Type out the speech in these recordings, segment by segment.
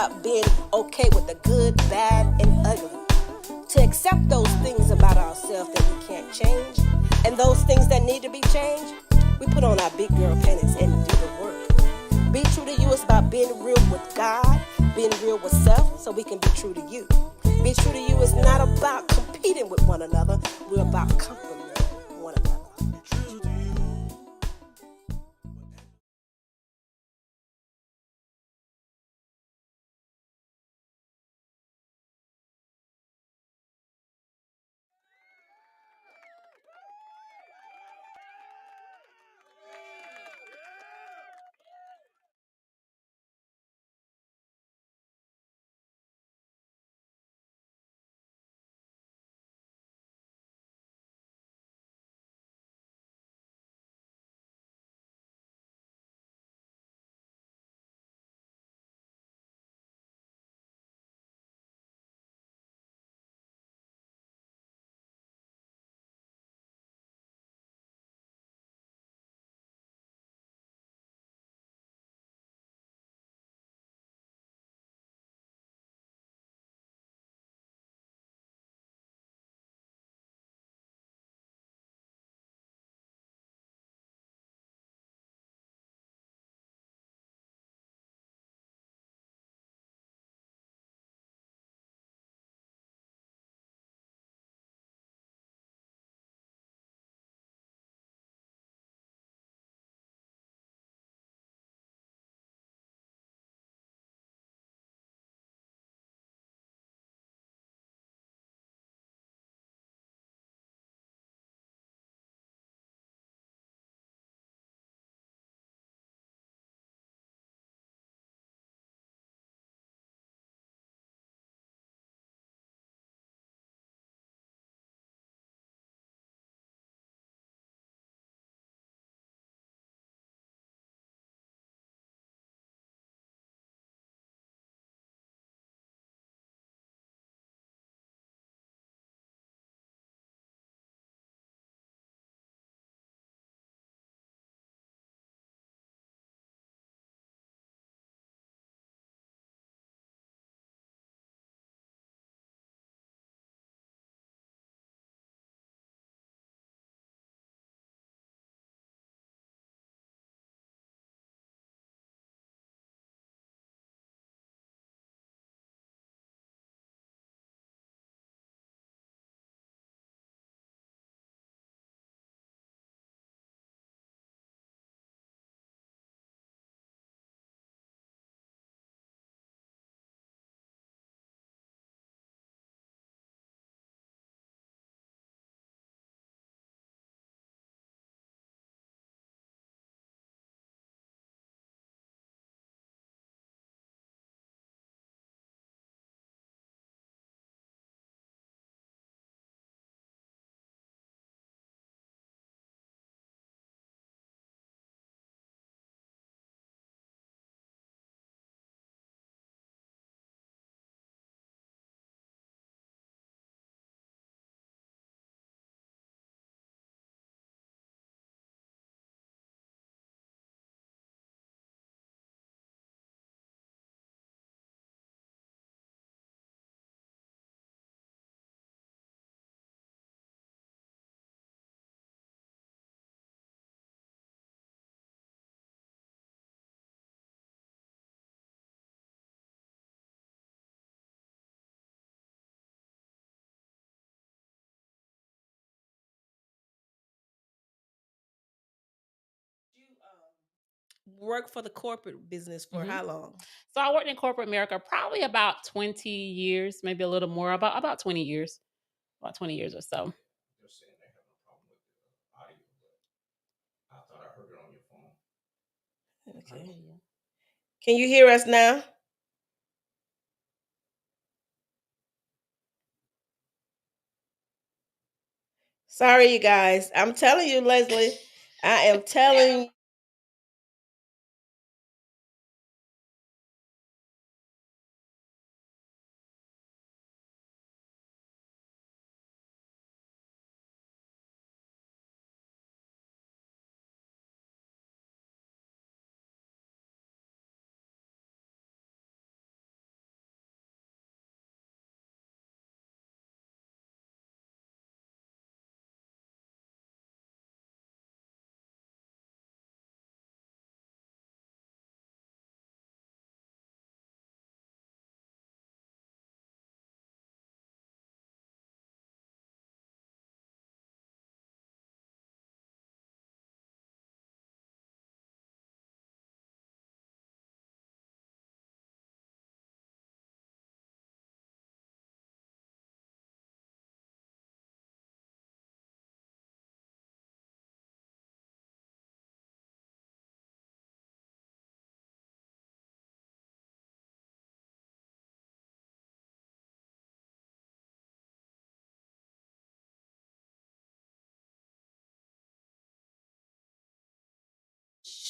about being okay with the good, bad, and ugly. To accept those things about ourselves that we can't change, and those things that need to be changed, we put on our big girl panties and do the work. Be True to You is about being real with God, being real with self, so we can be true to you. Be True to You is not about competing with one another. We're about complimenting one another. Work for the corporate business for Mhm. how long? So I worked in corporate America probably about 20 years, maybe a little more, about 20 years, about 20 years or so. They're saying they have no problem with the audio, but I thought I heard it on your phone. Okay. Yeah. Can you hear us now? Sorry, you guys. I'm telling you, Leslie. I am telling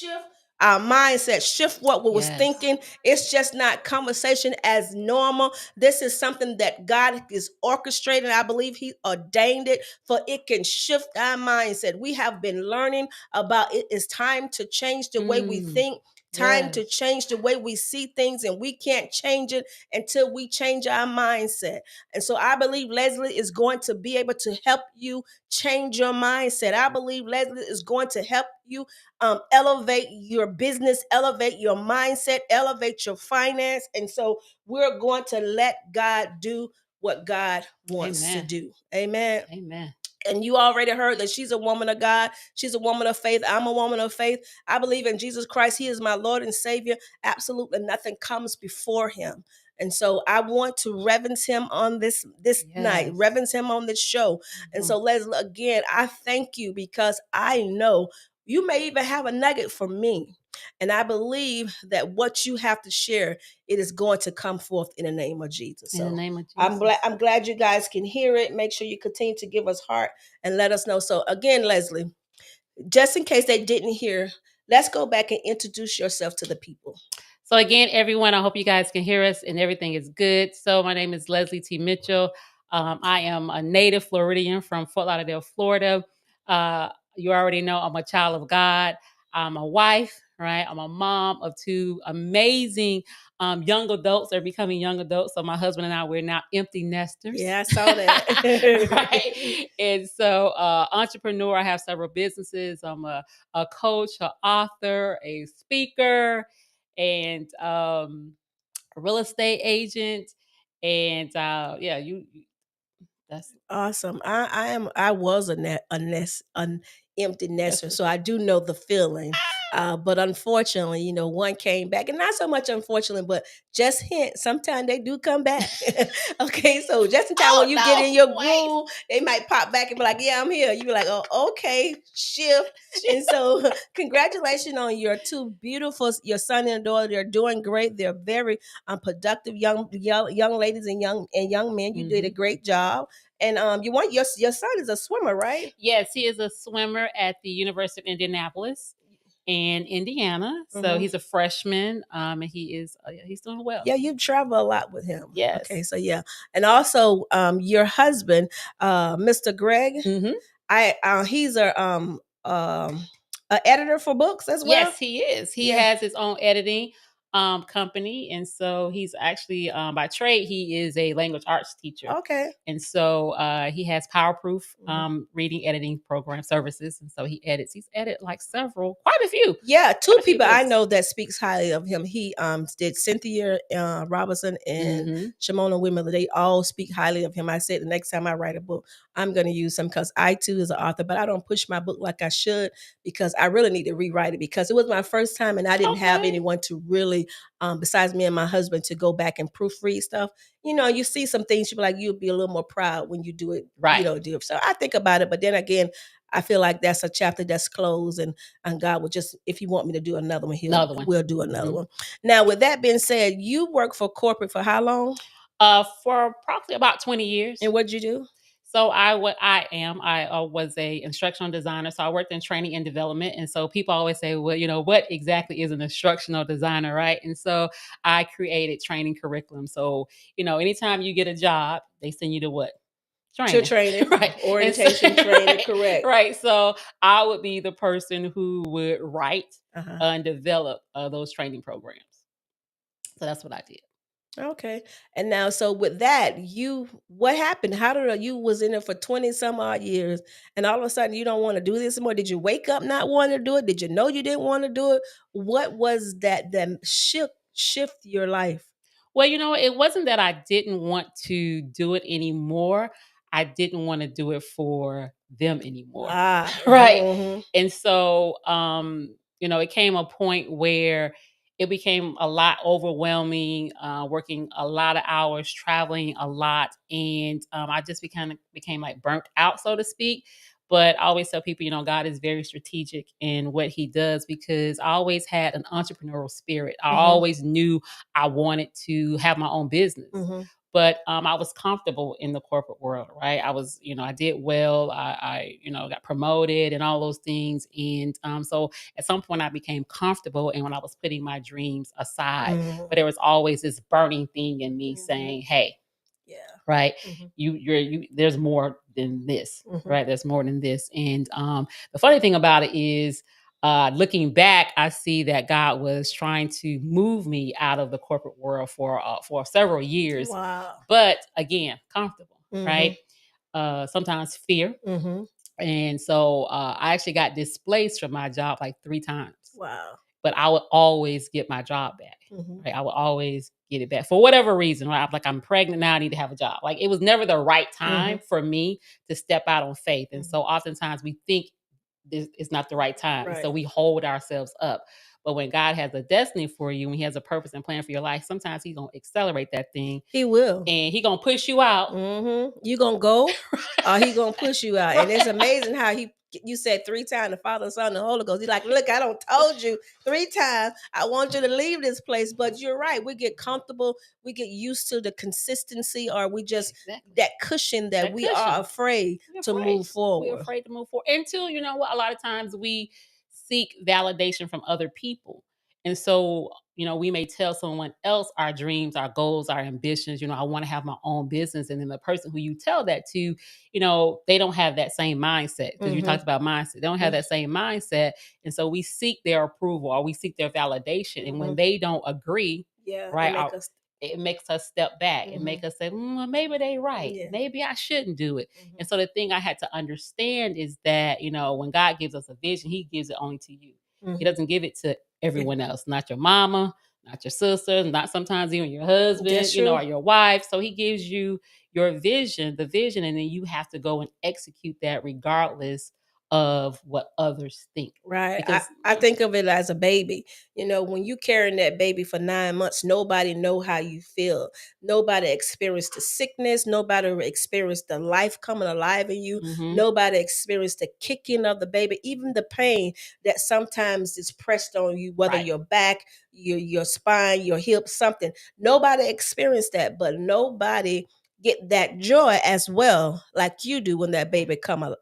shift our mindset, shift what we was Yes. thinking. It's just not conversation as normal. This is something that God is orchestrating. I believe He ordained it for it can shift our mindset. We have been learning about it is time to change the way we think, time to Yes. change the way we see things, and we can't change it until we change our mindset. And so I believe Leslie is going to be able to help you change your mindset. I believe Leslie is going to help you elevate your business, elevate your mindset, elevate your finance. And so we're going to let God do what God wants to Amen. do. Amen. Amen. And you already heard that she's a woman of God. She's a woman of faith. I'm a woman of faith. I believe in Jesus Christ. He is my Lord and Savior. Absolutely nothing comes before him. And so I want to reverence him on this night, Yes. reverence him on this show. And so Leslie, again, I thank you because I know you may even have a nugget for me. And I believe that what you have to share, it is going to come forth in the name of Jesus. In the So name of I'm Jesus. glad you guys can hear it. Make sure you continue to give us heart and let us know. So again, Leslie, just in case they didn't hear, let's go back and introduce yourself to the people. So again, everyone, I hope you guys can hear us and everything is good. So my name is Leslie T. Mitchell. I am a native Floridian from Fort Lauderdale, Florida. You already know I'm a child of God. I'm a wife, right? I'm a mom of two amazing young adults. They're becoming young adults. So my husband and I, we're now empty nesters. Yeah, I saw that. Right. And so entrepreneur, I have several businesses. I'm a coach, an author, a speaker, and a real estate agent. And that's Awesome. I was an empty nester, so I do know the feeling. But unfortunately, one came back, and not so much unfortunately, but just hint. Sometimes they do come back. Okay, so just in time when you get in your groove, they might pop back and be like, "Yeah, I'm here." You be like, "Oh, okay, shift." And so, congratulations on your two beautiful, your son and daughter. They're doing great. They're very productive young ladies and young men. You did a great job. And you want your son is a swimmer, right? Yes, he is a swimmer at the University of Indianapolis in Indiana. So he's a freshman, and he's doing well. Yeah, you travel a lot with him. Yes. Okay, so yeah, and also your husband, Mr. Greg. He's a editor for books as well. Yes, he is. He has his own editing company, and so he's actually by trade he is a language arts teacher. Okay. And so he has Powerproof reading editing program services, and so he edits. He's edited like quite a few. Yeah, two people I know that speaks highly of him. He did Cynthia Robinson and Shimona Wimmer. They all speak highly of him. I said the next time I write a book, I'm going to use him because I too is an author, but I don't push my book like I should because I really need to rewrite it because it was my first time and I didn't have anyone to really, besides me and my husband, to go back and proofread stuff. You see some things, you'll be a little more proud when you do it, right? So I think about it, but then again, I feel like that's a chapter that's closed, and God will just, if He want me to do another one, we'll do another one. Now, with that being said, you work for corporate for how long? For probably about 20 years. And what'd you do? So I was a instructional designer. So I worked in training and development. And so people always say, well, what exactly is an instructional designer, right? And so I created training curriculum. So, anytime you get a job, they send you to what? Training. Right. Orientation, training, correct. Right. So I would be the person who would write and develop those training programs. So that's what I did. Okay. And now, so with that, what happened? How did you was in it for 20 some odd years and all of a sudden you don't want to do this anymore? Did you wake up not wanting to do it? Did you know you didn't want to do it? What was that shift your life? Well, it wasn't that I didn't want to do it anymore. I didn't want to do it for them anymore. Right. And so, it came a point where it became a lot overwhelming, working a lot of hours, traveling a lot. And I just became like burnt out, so to speak. But I always tell people, God is very strategic in what He does because I always had an entrepreneurial spirit. I always knew I wanted to have my own business. But I was comfortable in the corporate world, right? I was, I did well. I got promoted and all those things. And so at some point I became comfortable, and when I was putting my dreams aside, but there was always this burning thing in me saying, hey, right, there's more than this, right? There's more than this. And the funny thing about it is, looking back, I see that God was trying to move me out of the corporate world for several years. Wow. But again, comfortable, right? Sometimes fear. And so I actually got displaced from my job like 3 times. Wow. But I would always get my job back. Right? I would always get it back for whatever reason. Right? I'm like, I'm pregnant now, I need to have a job. Like, it was never the right time for me to step out on faith. And so oftentimes we think this is not the right time. Right. So we hold ourselves up. But when God has a destiny for you, when he has a purpose and plan for your life, sometimes he's going to accelerate that thing. He will. And he's going to push you out. You going to go, or he going to push you out. And it's amazing how you said 3 times, the Father, the Son, and the Holy Ghost. He's like, look, I don't told you 3 times. I want you to leave this place. But you're right. We get comfortable. We get used to the consistency, or we just, that cushion that we are afraid to move forward. We're afraid to move forward. Until, you know what, a lot of times we seek validation from other people. And so, we may tell someone else our dreams, our goals, our ambitions. I want to have my own business. And then the person who you tell that to, they don't have that same mindset, because you talked about mindset. They don't have that same mindset. And so we seek their approval, or we seek their validation. And when they don't agree, right, it makes us step back and make us say, well, maybe they're right. Yeah. Maybe I shouldn't do it. And so the thing I had to understand is that, when God gives us a vision, he gives it only to you. He doesn't give it to everyone else, not your mama, not your sister, not sometimes even your husband, or your wife. So he gives you your vision, the vision, and then you have to go and execute that regardless of what others think. Right. Because I think of it as a baby. When you carrying that baby for 9 months, nobody know how you feel. Nobody experienced the sickness. Nobody experienced the life coming alive in you. Nobody experienced the kicking of the baby, even the pain that sometimes is pressed on you, whether your back, your spine, your hips, something. Nobody experienced that, but nobody get that joy as well, like you do when that baby come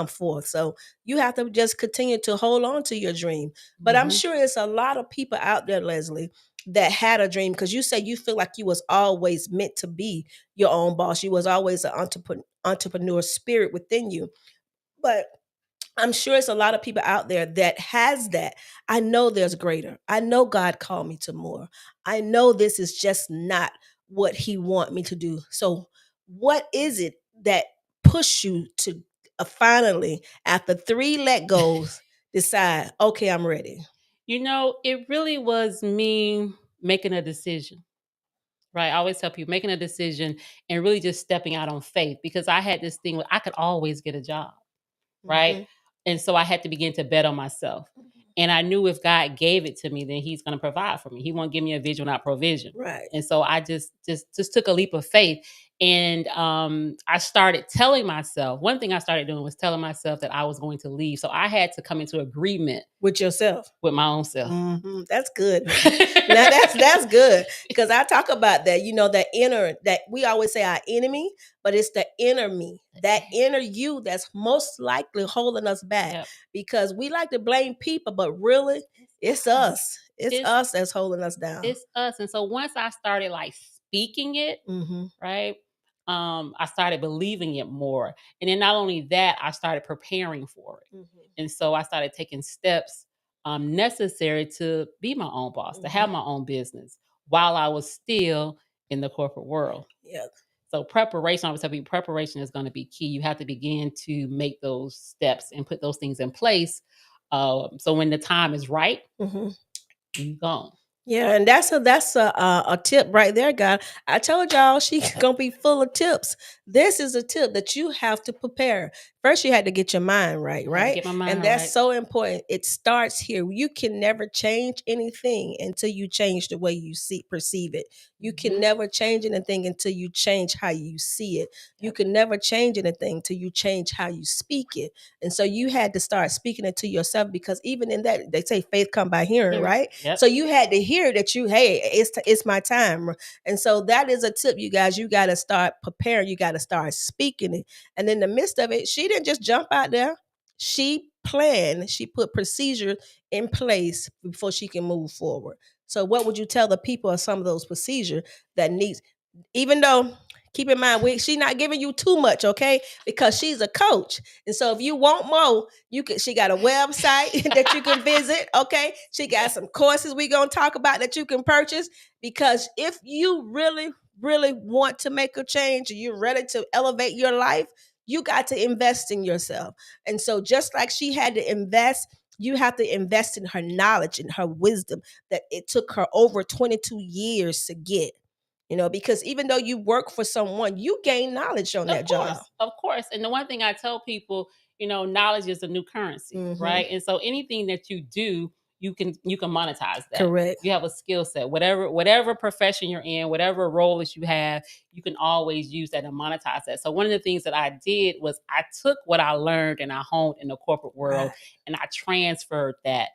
forth. So you have to just continue to hold on to your dream. But I'm sure it's a lot of people out there, Leslie, that had a dream, because you say you feel like you was always meant to be your own boss. You was always an entrepreneur spirit within you. But I'm sure it's a lot of people out there that has that. I know there's greater. I know God called me to more. I know this is just not what he want me to do. So what is it that push you to finally, after 3 let goes, decide, okay, I'm ready? It really was me making a decision. Right. I always tell people making a decision and really just stepping out on faith, because I had this thing where I could always get a job. Right. And so I had to begin to bet on myself. And I knew if God gave it to me, then he's going to provide for me. He won't give me a vision without provision. Right. And so I just took a leap of faith. And I started telling myself, one thing I started doing was telling myself that I was going to leave. So I had to come into agreement with yourself, with my own self. That's good. Now that's good, because I talk about that, that inner, that we always say our enemy, but it's the inner me, that inner you that's most likely holding us back, because we like to blame people, but really it's us. It's us that's holding us down. It's us. And so once I started like speaking it, right, I started believing it more. And then not only that, I started preparing for it. And so I started taking steps necessary to be my own boss, to have my own business while I was still in the corporate world. So preparation, I would tell you, preparation is going to be key. You have to begin to make those steps and put those things in place. So when the time is right, you go. Yeah, and that's a tip right there, God. I told y'all she's gonna be full of tips. This is a tip that you have to prepare. First, you had to get your mind right, right? Get my mind and that's right. so important. It starts here. You can never change anything until you change the way you perceive it. You can never change anything until you change how you see it. You can never change anything until you change how you speak it. And so you had to start speaking it to yourself, because even in that, they say faith come by hearing, right? So you had to hear that hey, it's my time. And so that is a tip, you guys. You got to start preparing. You got to start speaking it. And in the midst of it, she didn't just jump out there. She planned, she put procedures in place before she can move forward. So what would you tell the people of some of those procedures that needs, even though, keep in mind, she's not giving you too much, okay? Because she's a coach. And so if you want more, she got a website that you can visit, okay? She got some courses we're going to talk about that you can purchase, because if you really, really want to make a change and you're ready to elevate your life, you got to invest in yourself. And so just like she had to invest, you have to invest in her knowledge and her wisdom that it took her over 22 years to get. Because even though you work for someone, you gain knowledge on that job. Of course. And the one thing I tell people, knowledge is a new currency, right? And so anything that you do, you can monetize that. Correct. You have a skill set, whatever profession you're in, whatever role that you have, you can always use that and monetize that. So one of the things that I did was I took what I learned and I honed in the corporate world, and I transferred that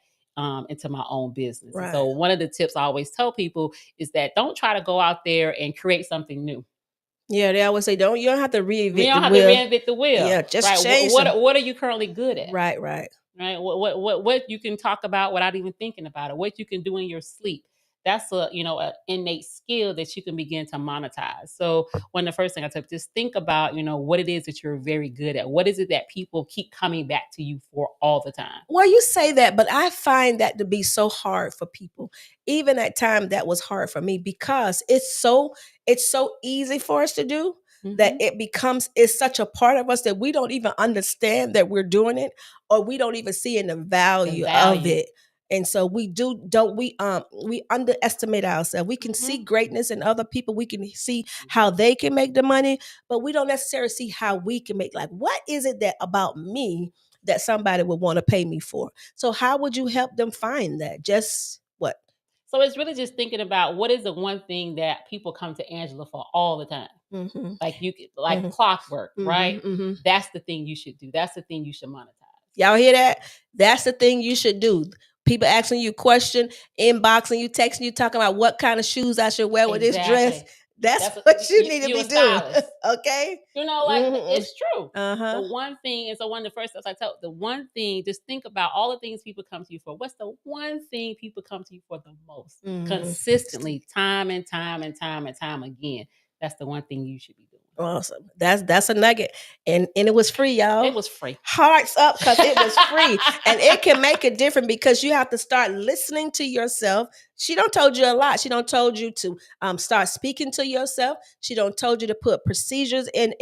into my own business. Right. So one of the tips I always tell people is that don't try to go out there and create something new. Yeah, they always say, you don't have to reinvent the wheel. Yeah, just change what are you currently good at? Right. What you can talk about without even thinking about it. What you can do in your sleep. That's an innate skill that you can begin to monetize. So one of the first things I tell, just think about, what it is that you're very good at. What is it that people keep coming back to you for all the time? Well, you say that, but I find that to be so hard for people. Even at time that was hard for me, because it's so easy for us to do that it's such a part of us that we don't even understand that we're doing it, or we don't even see in the value of it. And so we underestimate ourselves. We can see greatness in other people. We can see how they can make the money, but we don't necessarily see how we can make, like, what is it that about me that somebody would want to pay me for? So how would you help them find that? Just what? So it's really just thinking about what is the one thing that people come to Angela for all the time. Like clockwork, right? That's the thing you should do. That's the thing you should monetize. Y'all hear that? That's the thing you should do. People asking you question, inboxing you, texting you, talking about what kind of shoes I should wear with this dress. That's what you need to be doing. Okay? It's true. The one thing, and so one of the first steps I tell, the one thing, just think about all the things people come to you for. What's the one thing people come to you for the most? Consistently, time and time again. That's the one thing you should be doing. Awesome. That's a nugget. And it was free, y'all. It was free. Hearts up, because it was free. And it can make a difference, because you have to start listening to yourself. She don't told you a lot. She don't told you to start speaking to yourself. She don't told you to put procedures in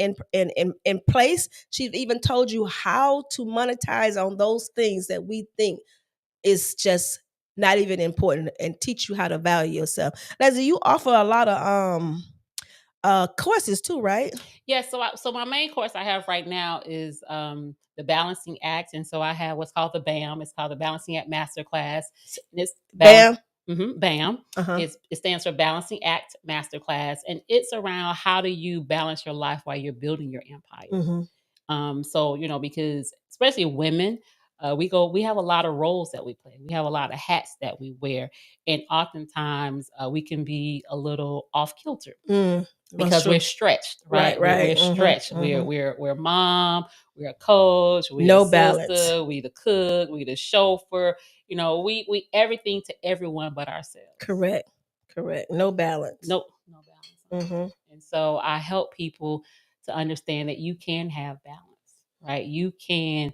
place. She's even told you how to monetize on those things that we think is just not even important, and teach you how to value yourself. Leslie, you offer a lot of courses too, right? Yeah. So my main course I have right now is the Balancing Act, and so I have what's called the BAM. It's called the Balancing Act Masterclass. And it's BAM. BAM. It stands for Balancing Act Masterclass, and it's around how do you balance your life while you're building your empire. So because especially women, we have a lot of roles that we play. We have a lot of hats that we wear, and oftentimes we can be a little off kilter. Because we're stretched, right? We're stretched. We're mom, we're a coach, we're a sister, we the cook, we the chauffeur. We everything to everyone but ourselves. Correct. No balance. No balance. And so I help people to understand that you can have balance, right? You can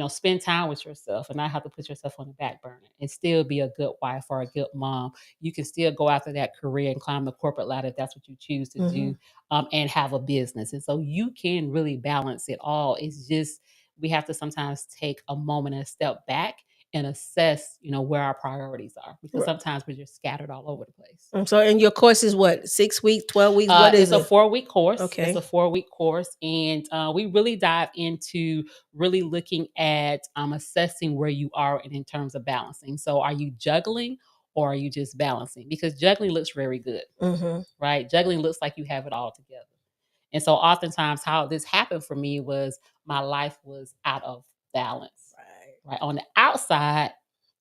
spend time with yourself and not have to put yourself on the back burner, and still be a good wife or a good mom. You can still go after that career and climb the corporate ladder if that's what you choose to do, and have a business. And so you can really balance it all. It's just we have to sometimes take a moment and step back and assess, where our priorities are, because sometimes we're just scattered all over the place. So, and your course is what, 6 weeks, 12 weeks? What is it? It's a 4-week course. Okay. It's a 4-week course. And we really dive into really looking at assessing where you are in terms of balancing. So are you juggling, or are you just balancing? Because juggling looks very good, right? Juggling looks like you have it all together. And so oftentimes how this happened for me was my life was out of balance. Right. On the outside,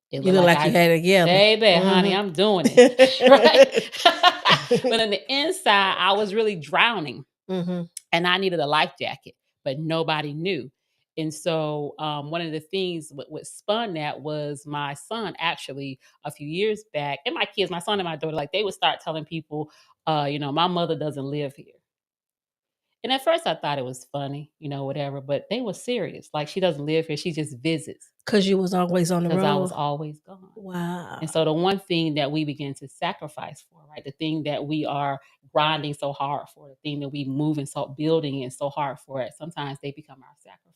it You looked look like you had it together. Baby, honey, I'm doing it. Right. But on the inside, I was really drowning. And I needed a life jacket, but nobody knew. And so one of the things what spun that was my son actually a few years back, and my kids, my son and my daughter, like they would start telling people, my mother doesn't live here. And at first I thought it was funny, whatever, but they were serious. Like she doesn't live here, she just visits. Because you was always on the road. Because I was always gone. Wow. And so the one thing that we begin to sacrifice for, right? The thing that we are grinding so hard for, the thing that we moving so building and so hard for it, sometimes they become our sacrifice.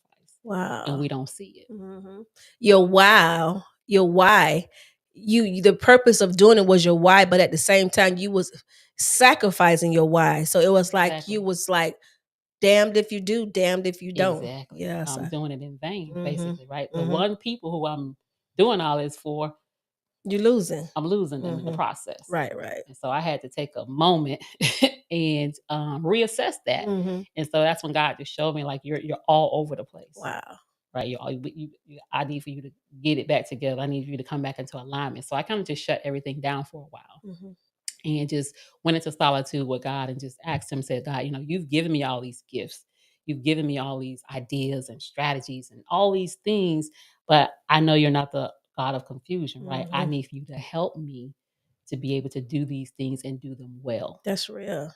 Wow. And we don't see it. Your why. The purpose of doing it was your why, but at the same time you was sacrificing your why. So it was like you was like, damned if you do, damned if you don't. Exactly. Yeah, I'm doing it in vain, basically, right? The one people who I'm doing all this for, you're losing. I'm losing them in the process. Right. And so I had to take a moment and reassess that. And so that's when God just showed me like you're all over the place. Wow. Right. I need for you to get it back together. I need you to come back into alignment. So I kind of just shut everything down for a while. And just went into solitude with God and just asked him, said, God, you've given me all these gifts. You've given me all these ideas and strategies and all these things, but I know you're not the God of confusion, right? I need for you to help me to be able to do these things and do them well. That's real.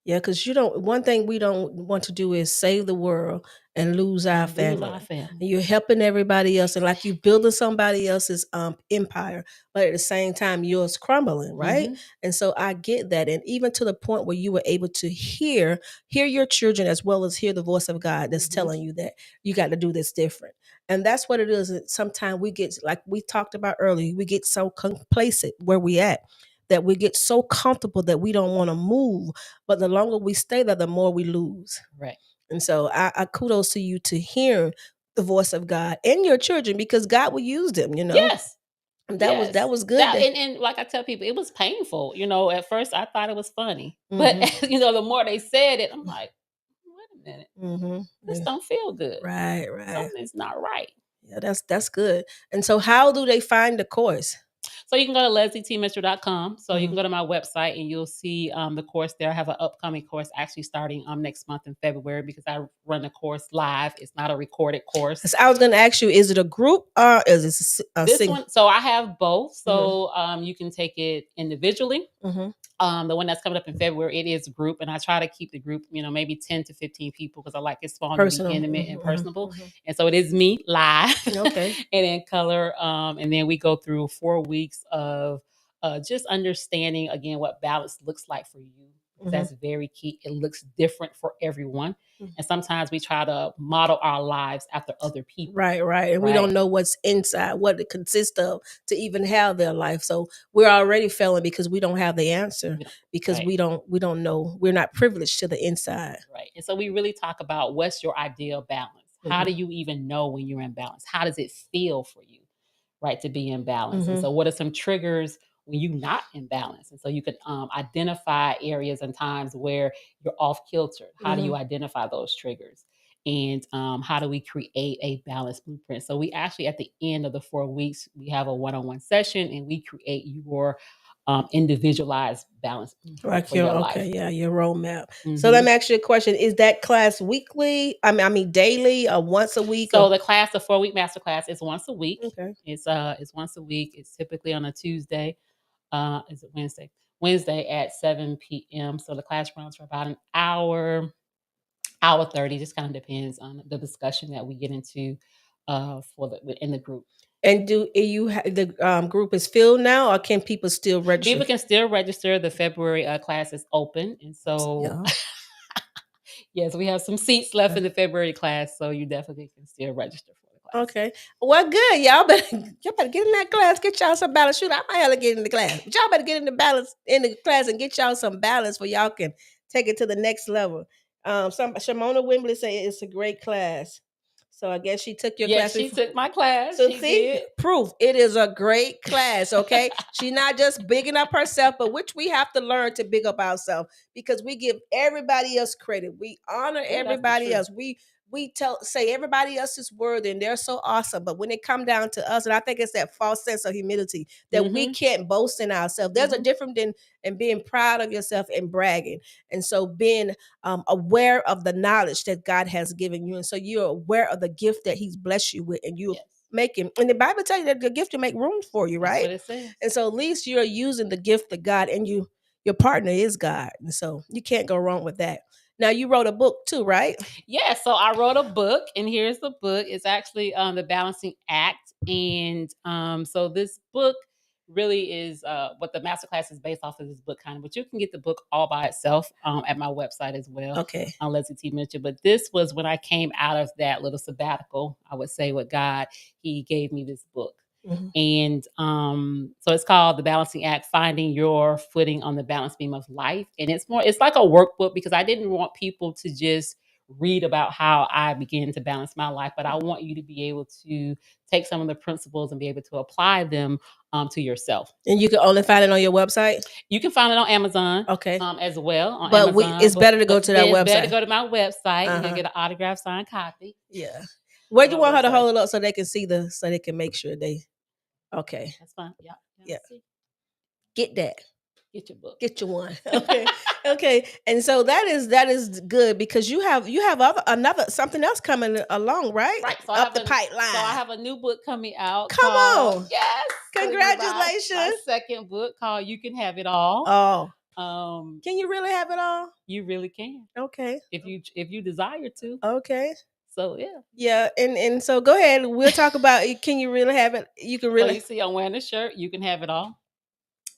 Yeah, because one thing we don't want to do is save the world and lose our family. And you're helping everybody else, and like you building somebody else's empire, but at the same time yours crumbling, right? And so I get that, and even to the point where you were able to hear your children as well as hear the voice of God that's telling you that you got to do this different. And that's what it is. Sometimes we get, like we talked about earlier, we get so complacent where we at, that we get so comfortable that we don't want to move. But the longer we stay there, the more we lose. Right. And so I kudos to you to hear the voice of God and your children, because God will use them, Yes. That was good. And like I tell people, it was painful. At first I thought it was funny. But the more they said it, I'm like, wait a minute. This don't feel good. Right. Something's not right. Yeah, that's good. And so how do they find the course? So you can go to leslietmitchell.com. So you can go to my website and you'll see the course there. I have an upcoming course actually starting next month in February, because I run the course live. It's not a recorded course. So I was going to ask you, is it a group or is it this one? So I have both. So you can take it individually. The one that's coming up in February, it is a group, and I try to keep the group, maybe 10 to 15 people, because I like it small, to be intimate and personable. And so it is me live, and in color. And then we go through 4 weeks of just understanding again what balance looks like for you. That's very key. It looks different for everyone. And sometimes we try to model our lives after other people. Right. And we don't know what's inside, what it consists of to even have their life. So we're already failing because we don't have the answer, because we don't know. We're not privileged to the inside. Right. And so we really talk about what's your ideal balance. How do you even know when you're in balance? How does it feel for you, right, to be in balance? And so what are some triggers when you're not in balance? And so you can identify areas and times where you're off kilter. How do you identify those triggers? And how do we create a balanced blueprint? So we actually, at the end of the 4 weeks, we have a one-on-one session, and we create your individualized balance blueprint for your life. Your roadmap. So let me ask you a question. Is that class weekly? I mean daily, or once a week? So the 4-week masterclass is once a week. Okay. It's once a week. It's typically on a Tuesday. Is it Wednesday? Wednesday at 7 p.m. So the class runs for about an hour 30. Just kind of depends on the discussion that we get into in the group. And do you the group is filled now, or can people still register? People can still register. The February class is open, and so yes, we have some seats left in the February class, so you definitely can still register for the class. Okay, well, good. Y'all better get in that class. Get y'all some balance. Shoot, I might have to get in the class. But y'all better get in the class and get y'all some balance, where y'all can take it to the next level. Shimona Wembley say it's a great class. So I guess she took your Yes, class. she took my class. So She see, did. proof it is a great class. Okay, she's not just bigging up herself, but which we have to learn to big up ourselves because we give everybody else credit. We honor everybody else. We say everybody else is worthy and they're so awesome. But when it come down to us, and I think it's that false sense of humility that we can't boast in ourselves. There's a difference in being proud of yourself and bragging. And so being aware of the knowledge that God has given you. And so you're aware of the gift that he's blessed you with and you making, and the Bible tells you that the gift to make room for you, right? That's what it says. And so at least you're using the gift of God and your partner is God. And so you can't go wrong with that. Now you wrote a book too, right? Yeah, so I wrote a book, and here's the book. It's actually The Balancing Act. And so this book really is what the masterclass is based off of this book kind of, but you can get the book all by itself at my website as well. Okay. On Leslie T. Mitchell. But this was when I came out of that little sabbatical, I would say, with God, he gave me this book. And so it's called The Balancing Act, Finding Your Footing on the Balance Beam of Life. And it's like a workbook because I didn't want people to just read about how I began to balance my life, but I want you to be able to take some of the principles and be able to apply them to yourself. And you can only find it on your website? You can find it on Amazon, okay, as well. On but Amazon. It's better to go to that website. It's better to go to my website. You can get an autographed signed copy. Yeah. Where do you want her to hold it up so they can see so they can make sure they? Okay. That's fine. Yeah. Yeah. Get that. Get your book. Get your one. Okay. Okay. And so that is good because you have another something else coming along, right? Right. So up the pipeline. So I have a new book coming out. Come on. Yes. Congratulations. My second book called You Can Have It All. Oh. Can you really have it all? You really can. Okay. If you desire to. Okay. So yeah. Yeah, and so go ahead. We'll talk about can you really have it? You can really. So you see, I'm wearing a shirt. You can have it all.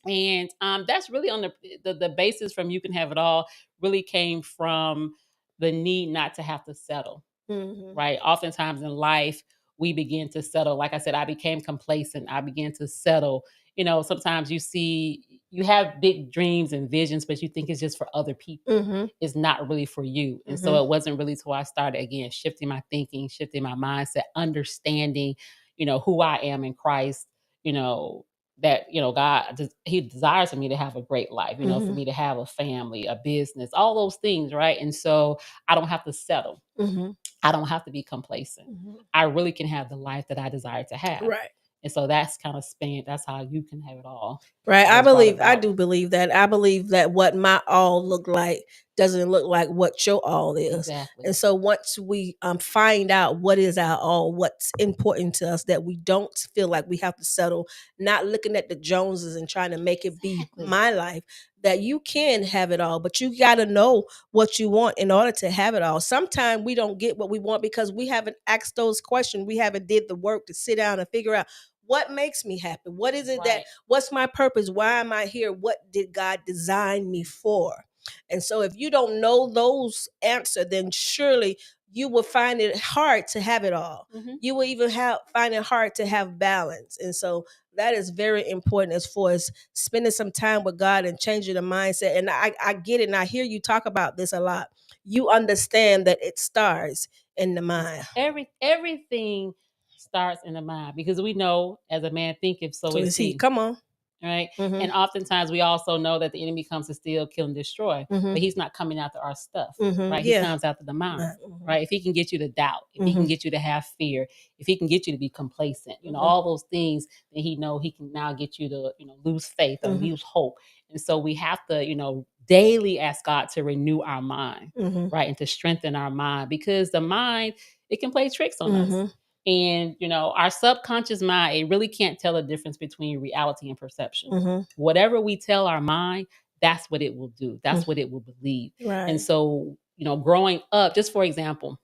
And that's really on the basis from You Can Have It All really came from the need not to have to settle. Right. Oftentimes in life, we begin to settle. Like I said, I became complacent. I began to settle. Sometimes you have big dreams and visions, but you think it's just for other people. It's not really for you. And so it wasn't really till I started, again, shifting my thinking, shifting my mindset, understanding, who I am in Christ, that, God, he desires for me to have a great life, for me to have a family, a business, all those things. Right. And so I don't have to settle. I don't have to be complacent. I really can have the life that I desire to have. Right. And so that's kind of that's how you can have it all. Right. I do believe that. I believe that what my all look like doesn't look like what your all is. Exactly. And so once we find out what is our all, what's important to us, that we don't feel like we have to settle, not looking at the Joneses and trying to make it be my life, that you can have it all, but you got to know what you want in order to have it all. Sometimes we don't get what we want because we haven't asked those questions. We haven't did the work to sit down and figure out what makes me happy. What is it what's my purpose? Why am I here? What did God design me for? And so if you don't know those answers, then surely you will find it hard to have it all. You will even find it hard to have balance. And so that is very important as far as spending some time with God and changing the mindset. And I get it. And I hear you talk about this a lot. You understand that it starts in the mind. Everything starts in the mind, because we know as a man thinketh, so is he. Come on. Right. And oftentimes we also know that the enemy comes to steal, kill, and destroy, but he's not coming after our stuff. Right. He comes after the mind. Right. If he can get you to doubt, if he can get you to have fear, if he can get you to be complacent, all those things, then he can now get you to, lose faith or lose hope. And so we have to, daily ask God to renew our mind, right, and to strengthen our mind, because the mind, it can play tricks on us. And, our subconscious mind, it really can't tell the difference between reality and perception. Whatever we tell our mind, that's what it will do. That's what it will believe. Right. And so, growing up, just for example,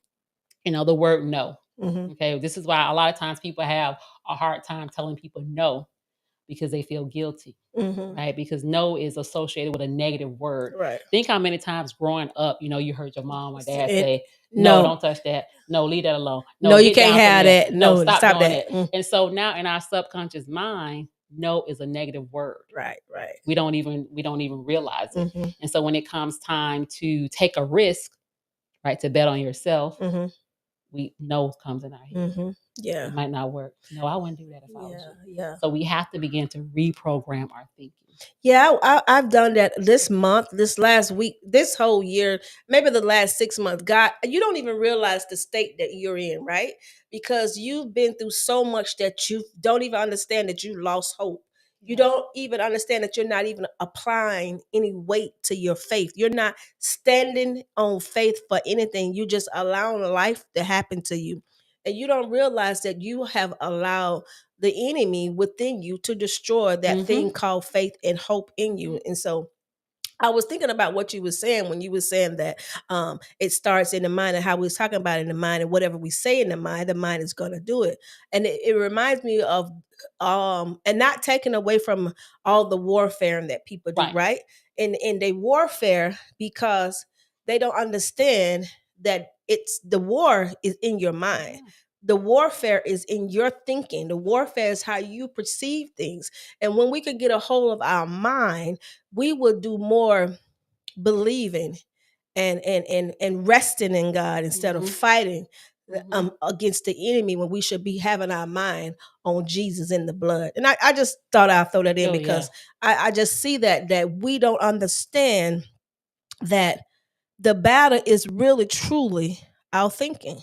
the word no. Okay. This is why a lot of times people have a hard time telling people no, because they feel guilty. Right? Because no is associated with a negative word. Right. Think how many times growing up, you heard your mom or dad say, no, don't touch that. No, leave that alone. No, you can't have that. No, stop doing that. And so now in our subconscious mind, no is a negative word. Right. We don't even realize it. And so when it comes time to take a risk, right, to bet on yourself, no comes in our head. Mm-hmm. Yeah. It might not work. No, I wouldn't do that if I was you. Yeah. So we have to begin to reprogram our thinking. Yeah, I've done that this month, this last week, this whole year, maybe the last 6 months. God, you don't even realize the state that you're in, right? Because you've been through so much that you don't even understand that you lost hope. You don't even understand that you're not even applying any weight to your faith. You're not standing on faith for anything. You just allowing life to happen to you. And you don't realize that you have allowed the enemy within you to destroy that thing called faith and hope in you. And so I was thinking about what you were saying when you were saying that it starts in the mind, and how we was talking about in the mind, and whatever we say in the mind is going to do it. And it reminds me of and not taking away from all the warfare that people do, right? And they warfare because they don't understand that it's the war is in your mind. The warfare is in your thinking. The warfare is how you perceive things. And when we could get a hold of our mind, we would do more believing and resting in God instead of fighting against the enemy, when we should be having our mind on Jesus in the blood. And I just thought I'd throw that in because I just see that we don't understand that the battle is really truly our thinking.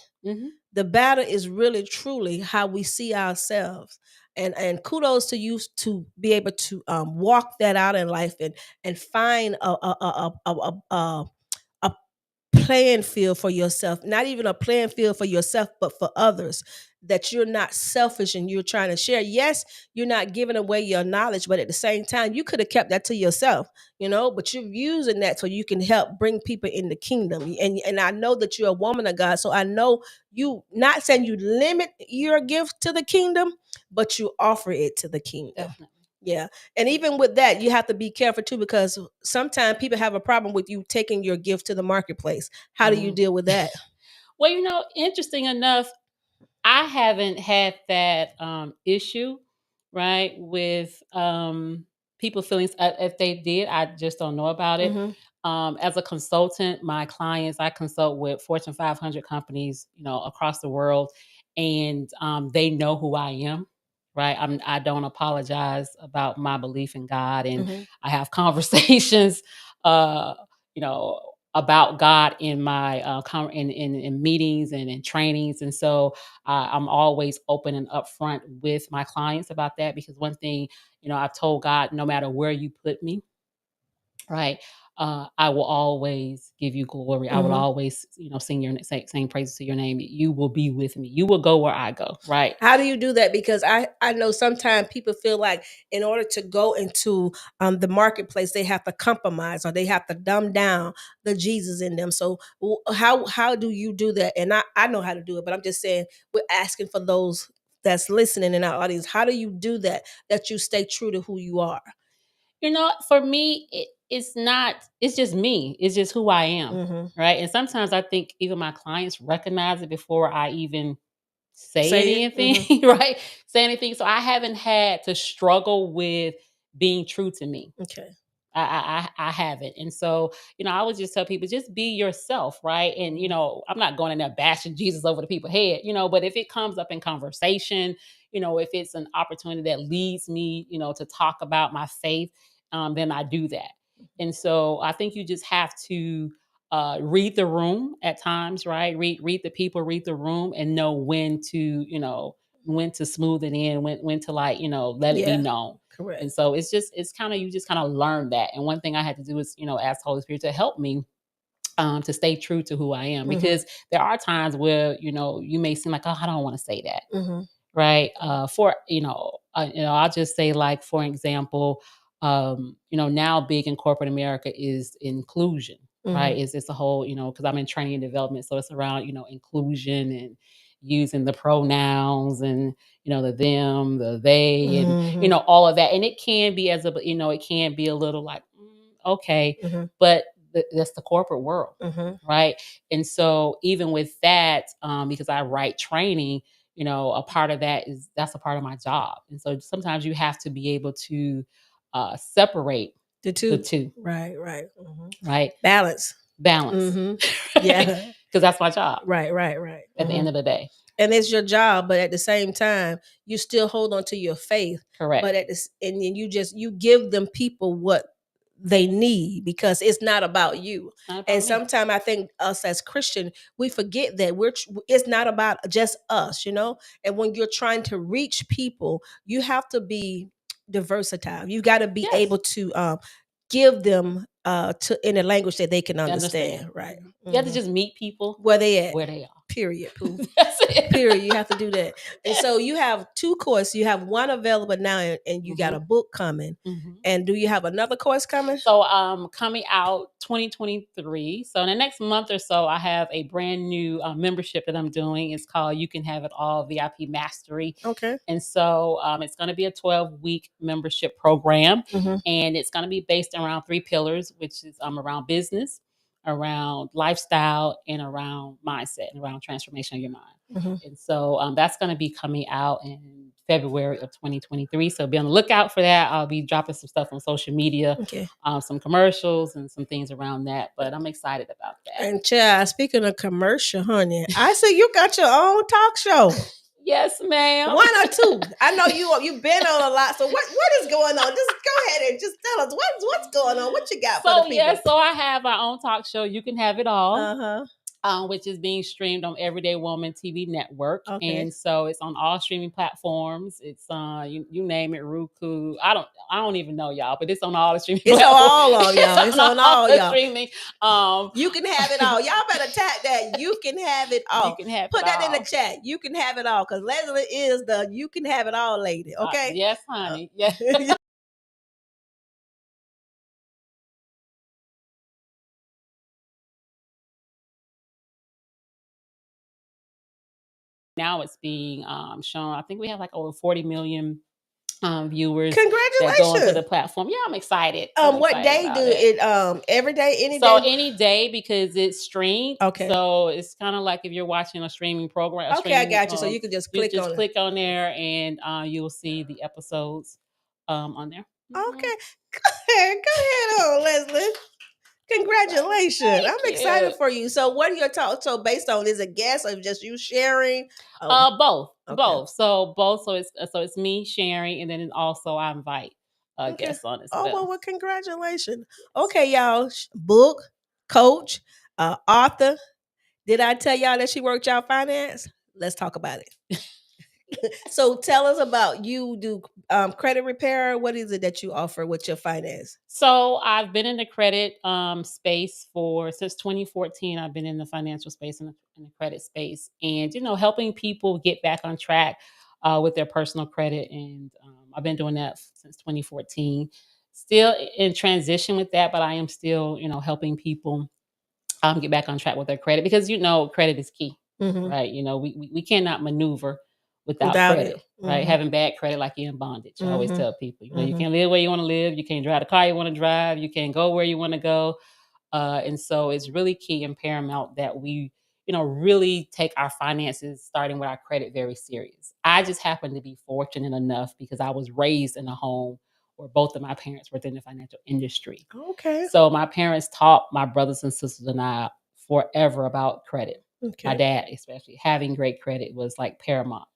The battle is really truly how we see ourselves. And kudos to you to be able to walk that out in life and find a playing field for yourself, not even a playing field for yourself, but for others, that you're not selfish and you're trying to share. Yes, you're not giving away your knowledge, but at the same time, you could have kept that to yourself, but you're using that so you can help bring people in the kingdom. And I know that you're a woman of God, so I know you, not saying you limit your gift to the kingdom, but you offer it to the kingdom. Definitely. Yeah. And even with that, you have to be careful too, because sometimes people have a problem with you taking your gift to the marketplace. How do you deal with that? Well, interesting enough, I haven't had that issue, right, with people feeling. If they did, I just don't know about it. As a consultant, my clients, I consult with Fortune 500 companies, across the world, and they know who I am. Right, I don't apologize about my belief in God, and I have conversations, you know, about God in my in meetings and in trainings, and so I'm always open and upfront with my clients about that, because one thing, I've told God, no matter where you put me, right, I will always give you glory. I will always, sing praises to your name. You will be with me. You will go where I go. Right. How do you do that? Because I know sometimes people feel like in order to go into the marketplace, they have to compromise or they have to dumb down the Jesus in them. So how do you do that? And I know how to do it, but I'm just saying, we're asking for those that's listening in our audience. How do you do that you stay true to who you are? For me, it's just me. It's just who I am. Right. And sometimes I think even my clients recognize it before I even say anything, right? Say anything. So I haven't had to struggle with being true to me. Okay. I haven't. And so, I would just tell people, just be yourself, right? And, I'm not going in there bashing Jesus over the people's head, but if it comes up in conversation, if it's an opportunity that leads me, to talk about my faith, then I do that. And so I think you just have to read the room at times, right? Read the people, read the room, and know when to smooth it in, when to let it be known. Correct. And so it's kind of, you just kind of learn that. And one thing I had to do is, ask Holy Spirit to help me to stay true to who I am, because there are times where, you may seem like, oh, I don't want to say that. Right. I'll just say, like, for example, now big in corporate America is inclusion, right? It's a whole, because I'm in training and development. So it's around, inclusion and using the pronouns and, the them, the they, and, all of that. And it can be it can be a little like, okay, but that's the corporate world. Right. And so even with that, because I write training, a part of that's a part of my job. And so sometimes you have to be able to separate the two. Right. Right. Balance. Yeah. because that's my job. Right. At the end of the day. And it's your job, but at the same time, you still hold on to your faith. Correct. But and then you give them people what they need, because it's not about you. And sometimes I think us as Christian, we forget that it's not about just us, And when you're trying to reach people, you have to be versatile. You got to be able to give them in a language that they can understand. Right. You have to just meet people where they at. Where they are. Period. Pooh. That's it. Period. You have to do that. And so you have 2 courses. You have one available now, and you got a book coming. And do you have another course coming? So coming out 2023. So in the next month or so, I have a brand new membership that I'm doing. It's called You Can Have It All VIP Mastery. Okay. And so it's going to be a 12-week membership program. And it's going to be based around 3 pillars, which is around business, around lifestyle, and around mindset, and around transformation of your mind. And so that's going to be coming out in February of 2023. So be on the lookout for that. I'll be dropping some stuff on social media, some commercials and some things around that. But I'm excited about that. And child, speaking of commercial, honey, I see you got your own talk show. Yes, ma'am. 1 or 2. I know you've been on a lot. So what is going on? Just go ahead and just tell us what's going on. What you got for the people? Yeah, so I have our own talk show. You Can Have It All. Which is being streamed on Everyday Woman TV network. And so it's on all streaming platforms. It's you name it, Roku. I don't even know, y'all, but it's on all the streaming platforms. It's on all of y'all. It's on all y'all. Streaming. You can have it all. Y'all better tag that. You can have it all. You can have Put it that all. in the chat. You can have it all, because Leslie is the You Can Have It All lady. Okay. Yes, honey. Yes. Now it's being shown. I think we have like over 40 million viewers. Congratulations. That go onto the platform. Yeah, I'm excited. What day do it? Every day, any day? So any day, because it's streamed. Okay. So it's kind of like if you're watching a streaming program. I got you. So you can just click on it. Click on there, and you will see the episodes on there. Okay. Go ahead on, Leslie. Congratulations. I'm excited for you. So what are your talks? So based on, is it guests or just you sharing? Both. So it's me sharing, and then also I invite guests on as well. Well, congratulations. Okay, y'all. Book, coach, author. Did I tell y'all that she worked y'all finance? Let's talk about it. So tell us about, you do credit repair. What is it that you offer with your finance? So I've been in the credit space since 2014. I've been in the financial space and in the credit space, and helping people get back on track with their personal credit. And I've been doing that since 2014. Still in transition with that, but I am still helping people get back on track with their credit, because credit is key, right? We cannot maneuver without credit, right? Having bad credit, like you're in bondage. I always tell people, you can't live where you want to live, you can't drive the car you want to drive, you can't go where you want to go, and so it's really key and paramount that we really take our finances, starting with our credit, very serious. I just happen to be fortunate enough because I was raised in a home where both of my parents were in the financial industry. Okay. So my parents taught my brothers and sisters and I forever about credit. Okay. My dad, especially, having great credit was like paramount.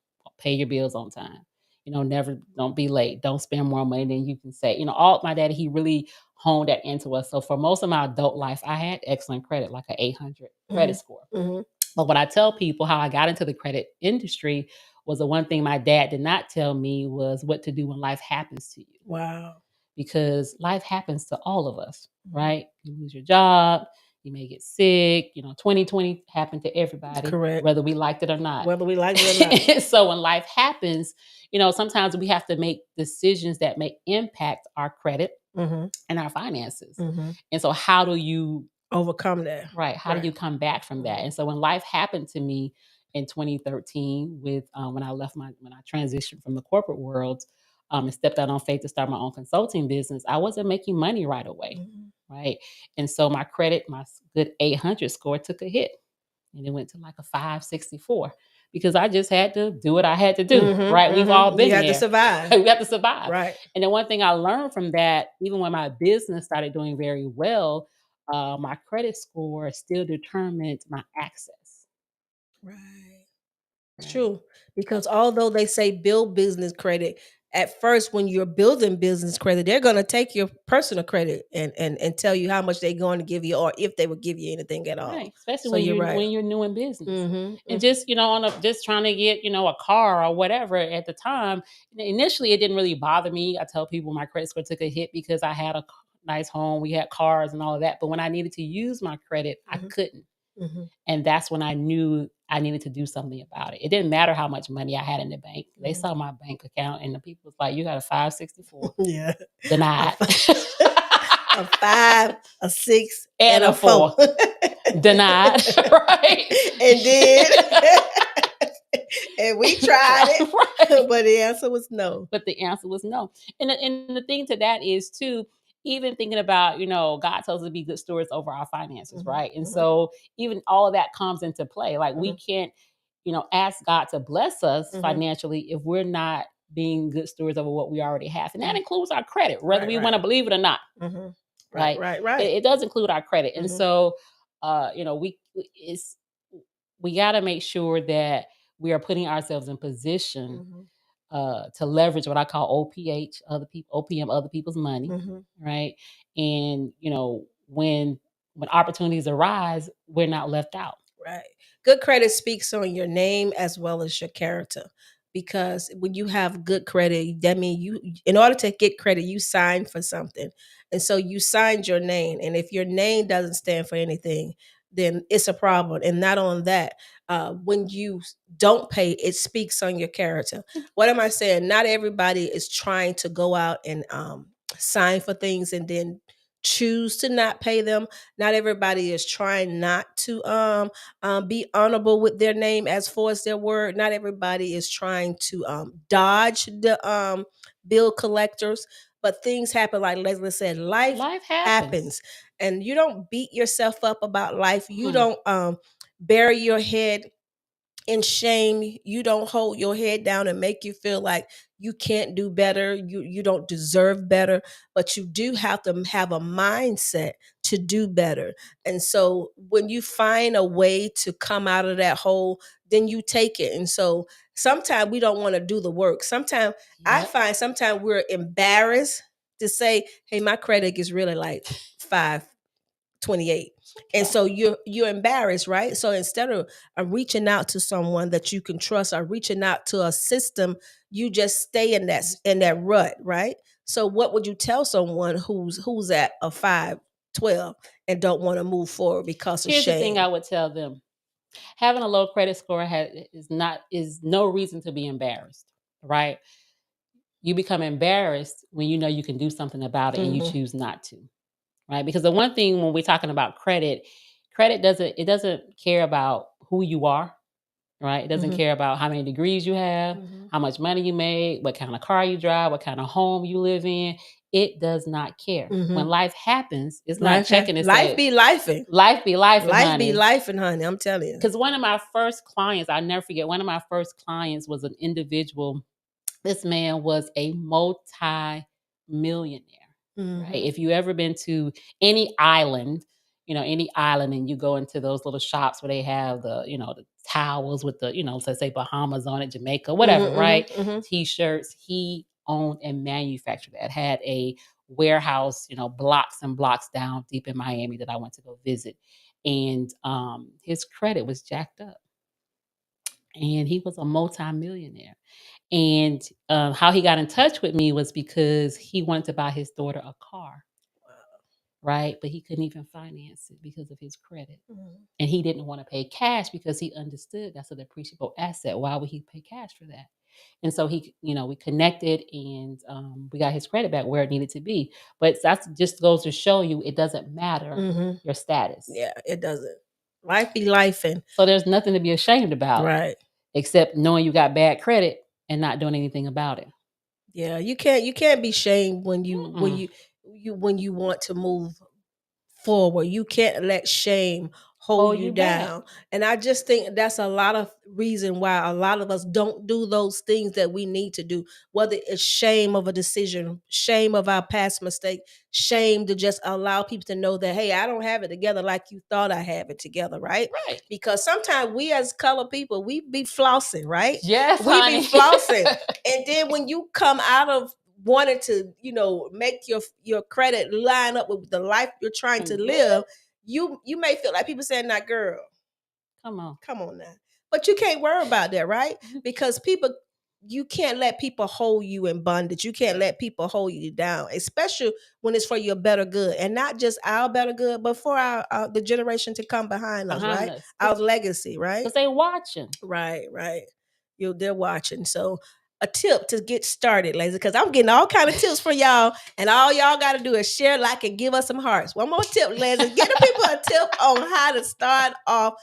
Pay your bills on time. Don't be late. Don't spend more money than you can say. My daddy, he really honed that into us. So for most of my adult life, I had excellent credit, like an 800 credit score. But what I tell people how I got into the credit industry was the one thing my dad did not tell me was what to do when life happens to you. Wow. Because life happens to all of us, right? You lose your job, you may get sick. 2020 happened to everybody. Correct. Whether we liked it or not. So when life happens, sometimes we have to make decisions that may impact our credit and our finances. And so how do you overcome that? Right. How do you come back from that? And so when life happened to me in 2013 with when I transitioned from the corporate world and stepped out on faith to start my own consulting business, I wasn't making money right away. Right. And so my credit, my good 800 score, took a hit, and it went to like a 564 because I just had to do what I had to do. Right. We've all been there. You have to survive. We have to survive. Right. And then one thing I learned from that, even when my business started doing very well, my credit score still determined my access. Right. It's true. Because although they say build business credit, at first when you're building business credit, they're going to take your personal credit and tell you how much they're going to give you, or if they would give you anything at all. Right, especially So when you're you're right. when you're new in business, Mhm, and mhm. just just trying to get a car or whatever. At the time, initially it didn't really bother me. I tell people my credit score took a hit because I had a nice home, we had cars and all of that. But when I needed to use my credit, I couldn't, and that's when I knew I needed to do something about it. It didn't matter how much money I had in the bank. They saw my bank account, and the people was like, "You got a 564." Yeah. Denied. A 5, a 6, and a 4. Denied. Right. And then and we tried it, right. but the answer was no. But the answer was no. And the thing to that is too, even thinking about, God tells us to be good stewards over our finances, right? And so even all of that comes into play. Like we can't, ask God to bless us financially if we're not being good stewards over what we already have. And that includes our credit, whether we want to believe it or not. Right. It does include our credit. And so we got to make sure that we are putting ourselves in position to leverage what I call OPH, OPM, other people's money, right? And when opportunities arise, we're not left out. Right. Good credit speaks on your name as well as your character. Because when you have good credit, that means you, in order to get credit, you signed for something. And so you signed your name. And if your name doesn't stand for anything, then it's a problem. And not on that, when you don't pay, it speaks on your character. What am I saying? Not everybody is trying to go out and sign for things and then choose to not pay them. Not everybody is trying not to be honorable with their name as far as their word. Not everybody is trying to dodge the bill collectors, but things happen. Like Leslie said, life happens, and you don't beat yourself up about life. You don't bury your head in shame. You don't hold your head down and make you feel like you can't do better, you don't deserve better, but you do have to have a mindset to do better. And so when you find a way to come out of that hole, then you take it. And so sometimes we don't want to do the work. Sometimes I find sometimes we're embarrassed to say, hey, my credit is really like 528. And so you're embarrassed, right? So instead of reaching out to someone that you can trust or reaching out to a system, you just stay in that rut, right? So what would you tell someone who's at a 512 and don't want to move forward because of Here's shame? the thing I would tell them. Having a low credit score is no reason to be embarrassed, right? You become embarrassed when you know you can do something about it and you choose not to. Right? Because the one thing when we're talking about credit doesn't care about who you are, right? It doesn't care about how many degrees you have, how much money you make, what kind of car you drive, what kind of home you live in. It does not care. When life happens, it's not checking and life be lifing. Life be lifing, Life honey. be lifing, honey. I'm telling you. Because one of my first clients, I'll never forget, one of my first clients was an individual. This man was a multi-millionaire. Right? If you ever been to any island, and you go into those little shops where they have the towels with the, let's say Bahamas on it, Jamaica, whatever, right? T-shirts. He owned and manufactured that. Had a warehouse, blocks and blocks down deep in Miami that I went to go visit. And his credit was jacked up. And he was a multi-millionaire. And how he got in touch with me was because he wanted to buy his daughter a car. Right? But he couldn't even finance it because of his credit. And he didn't want to pay cash because he understood that's a depreciable asset. Why would he pay cash for that? And so we connected and we got his credit back where it needed to be. But that just goes to show you it doesn't matter your status. Yeah, it doesn't. Life be lifing. So there's nothing to be ashamed about. Right. Except knowing you got bad credit and not doing anything about it. Yeah, you can't be shamed when you want to move forward. You can't let shame hold you down. And I just think that's a lot of reason why a lot of us don't do those things that we need to do, whether it's shame of a decision, shame of our past mistake, shame to just allow people to know that, hey, I don't have it together like you thought I have it together, right? Right. Because sometimes we as colored people, we be flossing, right? Yes, we honey. be flossing. And then when you come out of wanting to, make your credit line up with the life you're trying to live, you may feel like people saying, "Now, girl, come on now." But you can't worry about that, right? Because you can't let people hold you in bondage. You can't let people hold you down, especially when it's for your better good, and not just our better good, but for the generation to come behind us, right? Our legacy, right? Because they watching. Right. They're watching. So a tip to get started, ladies, because I'm getting all kind of tips for y'all, and all y'all got to do is share, like, and give us some hearts. One more tip, ladies, get the people a tip on how to start off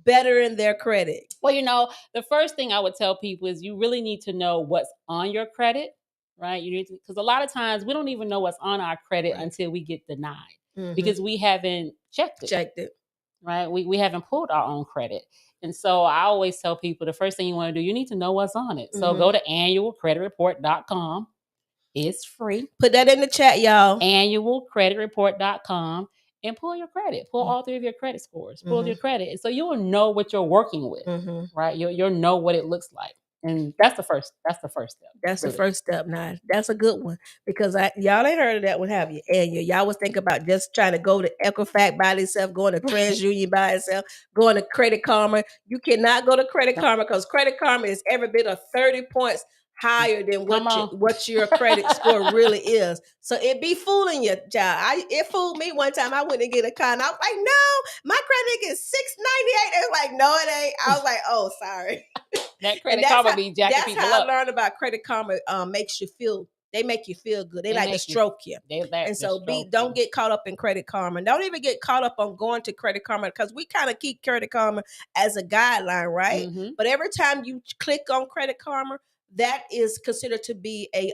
bettering their credit. Well, the first thing I would tell people is you really need to know what's on your credit, right? You need to, because a lot of times we don't even know what's on our credit until we get denied because we haven't checked it. Right? We haven't pulled our own credit. And so I always tell people the first thing you want to do, you need to know what's on it. So go to annualcreditreport.com. It's free. Put that in the chat, y'all. Annualcreditreport.com and pull your credit. Pull all three of your credit scores. Pull your credit. So you will know what you're working with, right? You'll know what it looks like. And that's the first step. That's really the first step. Now, that's a good one because y'all ain't heard of that one, have you? And y'all was thinking about just trying to go to Equifax by itself, going to TransUnion by itself, going to Credit Karma. You cannot go to Credit Karma because Credit Karma is every bit of 30 points higher than what your credit score really is. So it be fooling you, child. It fooled me one time. I went to get a car and I was like, no, my credit is 698. They was like, no, it ain't. I was like, oh, sorry. That Credit Karma be jacking people up. That's how I learned about Credit Karma. They make you feel good. They like to stroke you. And so don't get caught up in Credit Karma. Don't even get caught up on going to Credit Karma because we kind of keep Credit Karma as a guideline, right? But every time you click on Credit Karma, that is considered to be a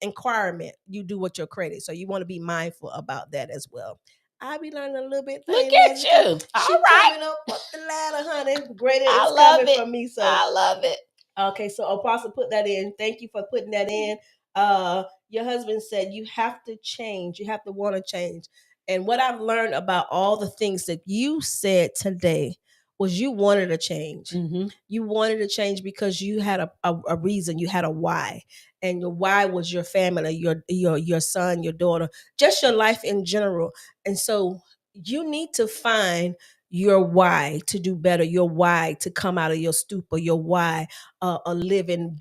inquirement you do with your credit. So you want to be mindful about that as well. I be learning a little bit. Look at you. She coming up the ladder, honey. Greater is coming for me. So I love it. Okay, so Apostle put that in. Thank you for putting that in. Your husband said you have to change. You have to want to change. And what I've learned about all the things that you said today was you wanted to change. You wanted to change because you had a reason. You had a why. And your why was your family, your son, your daughter, just your life in general. And so you need to find your why to do better, your why to come out of your stupor, your why living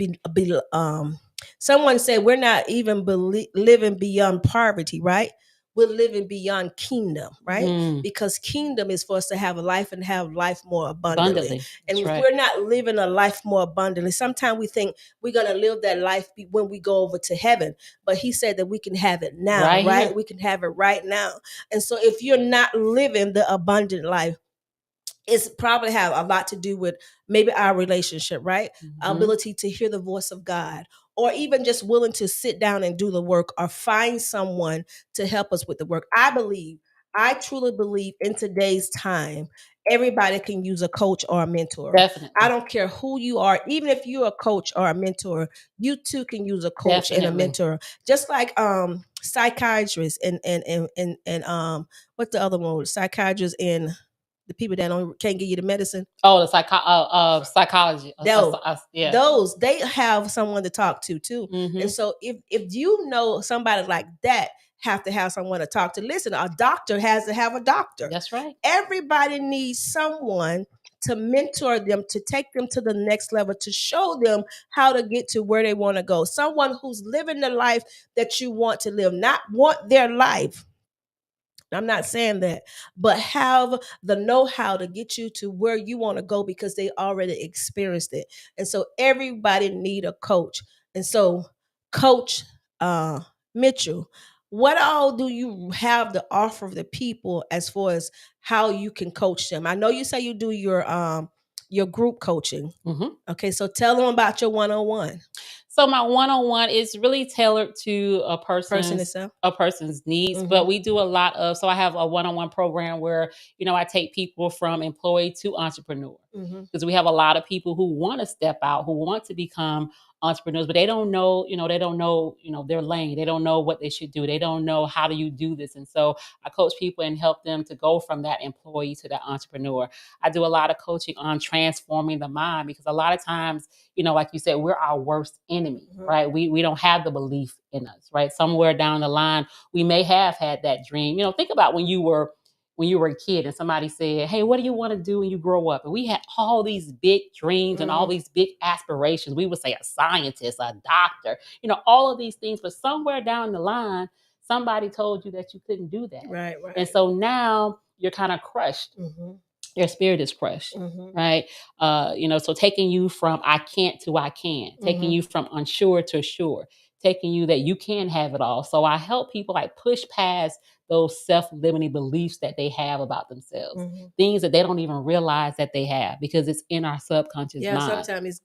someone said we're not even living beyond poverty, right? We're living beyond kingdom, right? Because kingdom is for us to have a life and have life more abundantly. And if we're not living a life more abundantly, sometimes we think we're going to live that life when we go over to heaven. But he said that we can have it now, right? We can have it right now. And so if you're not living the abundant life, it's probably have a lot to do with maybe our relationship, right? Our ability to hear the voice of God, or even just willing to sit down and do the work or find someone to help us with the work. I truly believe in today's time, everybody can use a coach or a mentor. Definitely. I don't care who you are. Even if you're a coach or a mentor, you too can use a coach and a mentor. Just like psychiatrists and what's the other one? Psychiatrists and the people that can't give you the medicine. Oh, the psychology. Those they have someone to talk to too. And so if you know somebody like that, have to have someone to talk to. Listen, a doctor has to have a doctor. That's right. Everybody needs someone to mentor them, to take them to the next level, to show them how to get to where they want to go. Someone who's living the life that you want to live, not want their life. I'm not saying that, but have the know-how to get you to where you want to go because they already experienced it. And so everybody need a coach. And so Coach Mitchell, what all do you have to offer the people as far as how you can coach them? I know you say you do your group coaching. Okay, so tell them about your one-on-one. So my one-on-one is really tailored to a person's needs, but we do a lot of, so I have a one-on-one program where, I take people from employee to entrepreneur, because we have a lot of people who want to step out, who want to become entrepreneurs, but they don't know, their lane. They don't know what they should do. They don't know how do you do this. And so I coach people and help them to go from that employee to that entrepreneur. I do a lot of coaching on transforming the mind, because a lot of times, like you said, we're our worst enemy, right? We don't have the belief in us, right? Somewhere down the line, we may have had that dream. Think about when you were a kid and somebody said, hey, what do you want to do when you grow up? And we had all these big dreams and all these big aspirations. We would say a scientist, a doctor, all of these things. But somewhere down the line, somebody told you that you couldn't do that. Right. And so now you're kind of crushed. Your spirit is crushed, right? So taking you from I can't to I can, taking you from unsure to sure, taking you that you can have it all. So I help people like push past those self-limiting beliefs that they have about themselves, things that they don't even realize that they have, because it's in our subconscious mind. Sometimes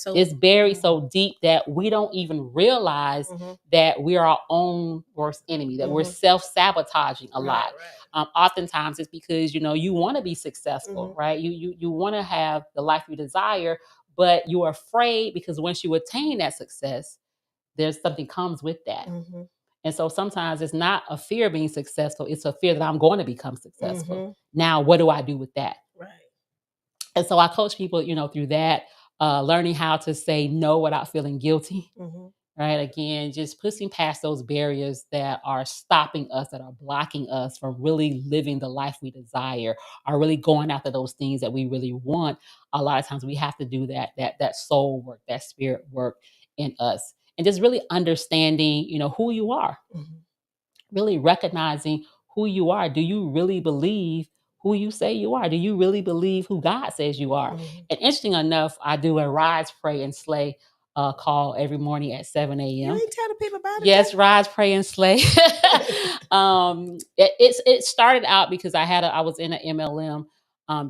it's buried so deep that we don't even realize that we are our own worst enemy, that we're self-sabotaging a lot. Oftentimes it's because, you want to be successful, right? You want to have the life you desire, but you're afraid because once you attain that success, there's something comes with that. And so sometimes it's not a fear of being successful. It's a fear that I'm going to become successful. Now, what do I do with that? Right. And so I coach people, through that, learning how to say no without feeling guilty. Right. Again, just pushing past those barriers that are stopping us, that are blocking us from really living the life we desire, are really going after those things that we really want. A lot of times we have to do that soul work, that spirit work in us. And just really understanding, who you are, really recognizing who you are. Do you really believe who you say you are? Do you really believe who God says you are? And interesting enough, I do a rise, pray, and slay call every morning at 7 a.m. You ain't telling people about it? Yes, rise, pray, and slay. It started out because I was in an MLM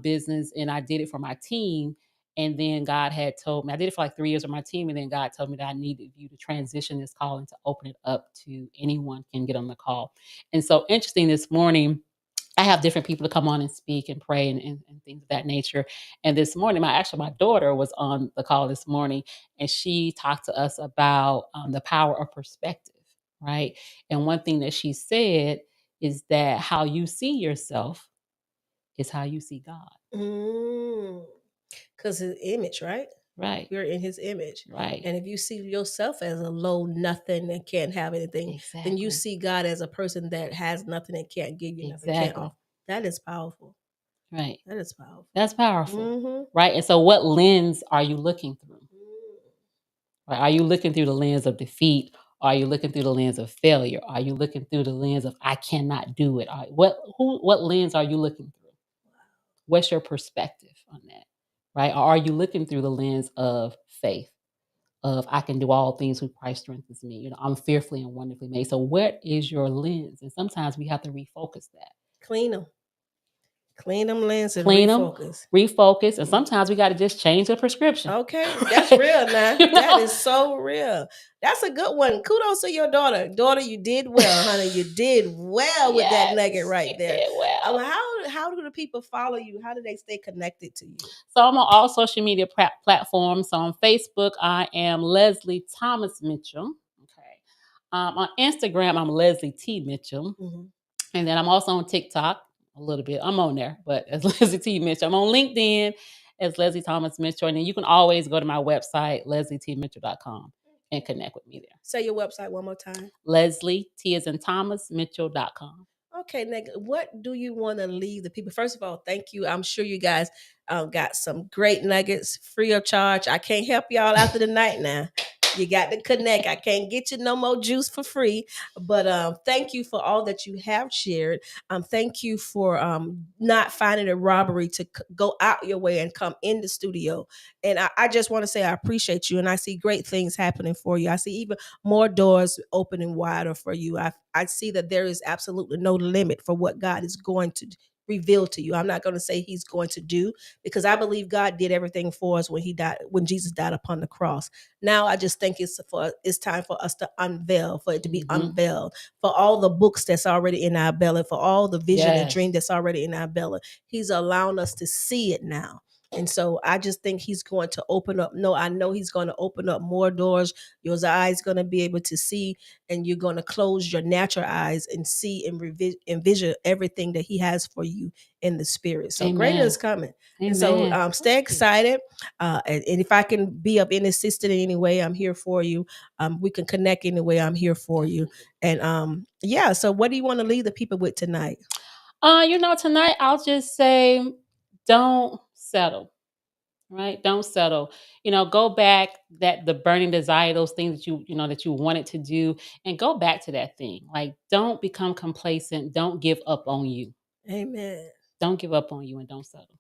business, and I did it for my team. And then God had told me, I did it for like 3 years with my team. And then God told me that I needed you to transition this call and to open it up to anyone can get on the call. And so interesting, this morning, I have different people to come on and speak and pray and things of that nature. And this morning, my daughter was on the call this morning, and she talked to us about the power of perspective, right? And one thing that she said is that how you see yourself is how you see God. Because his image, right? Right. You're in his image. Right. And if you see yourself as a low nothing and can't have anything, then you see God as a person that has nothing and can't give you nothing. Can't. That is powerful. Right. That is powerful. That's powerful. Right. And so what lens are you looking through? Right? Are you looking through the lens of defeat? Are you looking through the lens of failure? Are you looking through the lens of I cannot do it? What lens are you looking through? What's your perspective on that? Right? Or are you looking through the lens of faith? Of I can do all things who Christ strengthens me. I'm fearfully and wonderfully made. So what is your lens? And sometimes we have to refocus that. Clean them lenses and refocus. And sometimes we got to just change the prescription. Okay. That's real now. That is so real. That's a good one. Kudos to your daughter. Daughter, you did well, honey. You did well with that nugget right there. Well. How do the people follow you? How do they stay connected to you? So I'm on all social media platforms. So on Facebook, I am Leslie Thomas Mitchell. Okay. On Instagram, I'm Leslie T. Mitchell. And then I'm also on TikTok a little bit. I'm on there, but as Leslie T. Mitchell. I'm on LinkedIn as Leslie Thomas Mitchell. And then you can always go to my website, leslietmitchell.com, and connect with me there. Say your website one more time. Leslie T as in Thomas Mitchell.com. Okay, Nick, what do you want to leave the people? First of all, thank you. I'm sure you guys got some great nuggets free of charge. I can't help y'all after the night now. You got to connect. I can't get you no more juice for free. But thank you for all that you have shared. Thank you for not finding a robbery to go out your way and come in the studio. And I just want to say I appreciate you. And I see great things happening for you. I see even more doors opening wider for you. I see that there is absolutely no limit for what God is going to reveal to you. I'm not going to say he's going to do, because I believe God did everything for us when Jesus died upon the cross. Now I just think it's time for us to unveil, for it to be unveiled, for all the books that's already in our belly, for all the vision and dream that's already in our belly. He's allowing us to see it now. And so I just think he's going to open up. No, I know he's going to open up more doors. Your eyes going to be able to see, and you're going to close your natural eyes and see and envision everything that he has for you in the spirit. So greater is coming. And so stay excited. And if I can be of any assistance in any way, I'm here for you. We can connect in any way. I'm here for you. And yeah, so what do you want to leave the people with tonight? Tonight I'll just say, don't settle. Right? Don't settle. Go back, the burning desire, those things that you wanted to do, and go back to that thing. Like, don't become complacent. Don't give up on you. Amen. Don't give up on you, and don't settle.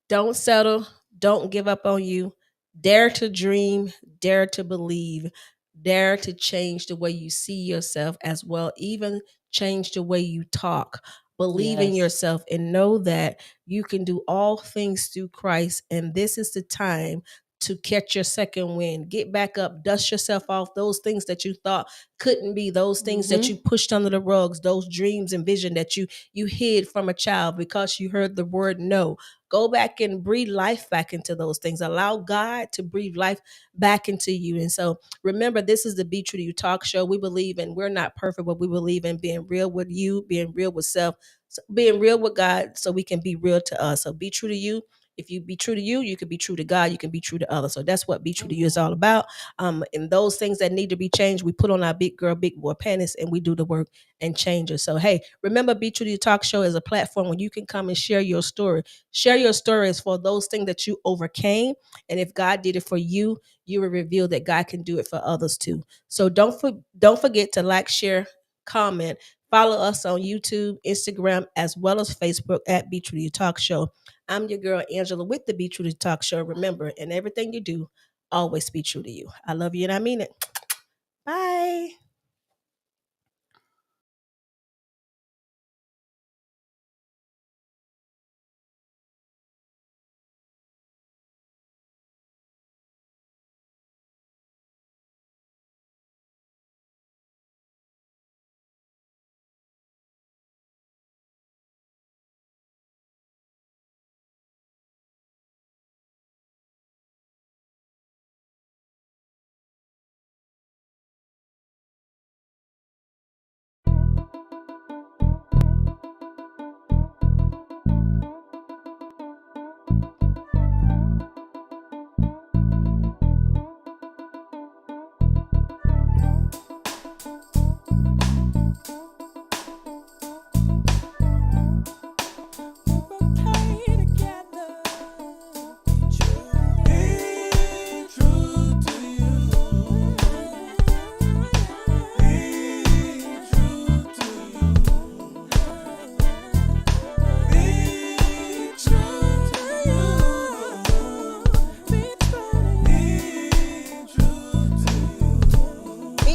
Don't settle. Don't give up on you. Dare to dream. Dare to believe. Dare to change the way you see yourself as well. Even change the way you talk. Believe in yourself and know that you can do all things through Christ. And this is the time to catch your second wind. Get back up, dust yourself off those things that you thought couldn't be, those things that you pushed under the rugs, those dreams and vision that you hid from a child because you heard the word no. Go back and breathe life back into those things. Allow God to breathe life back into you. And so remember, this is the BTrue2U talk show. We believe in, we're not perfect, but we believe in being real with you, being real with self, being real with God, so we can be real to us. So be true to you. If you be true to you, you can be true to God, you can be true to others. So that's what BTrue2U is all about. And those things that need to be changed, we put on our big girl, big boy panties, and we do the work and change it. So hey, remember, BTrue2U talk show is a platform where you can come and share your story. Share your stories for those things that you overcame. And if God did it for you, you will reveal that God can do it for others too. So don't forget to like, share, comment. Follow us on YouTube, Instagram, as well as Facebook at BTrue2U Talk Show. I'm your girl, Angela, with the BTrue2U Talk Show. Remember, in everything you do, always be true to you. I love you and I mean it. Bye.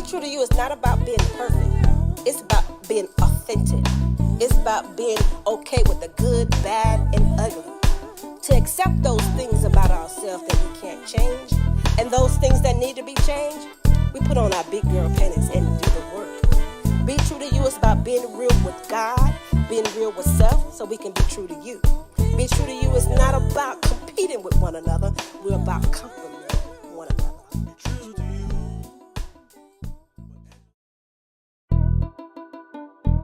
BTrue2U is not about being perfect. It's about being authentic. It's about being okay with the good, bad, and ugly. To accept those things about ourselves that we can't change, and those things that need to be changed, we put on our big girl panties and do the work. BTrue2U is about being real with God, being real with self, so we can be true to you. BTrue2U is not about competing with one another. We're about complementing one another.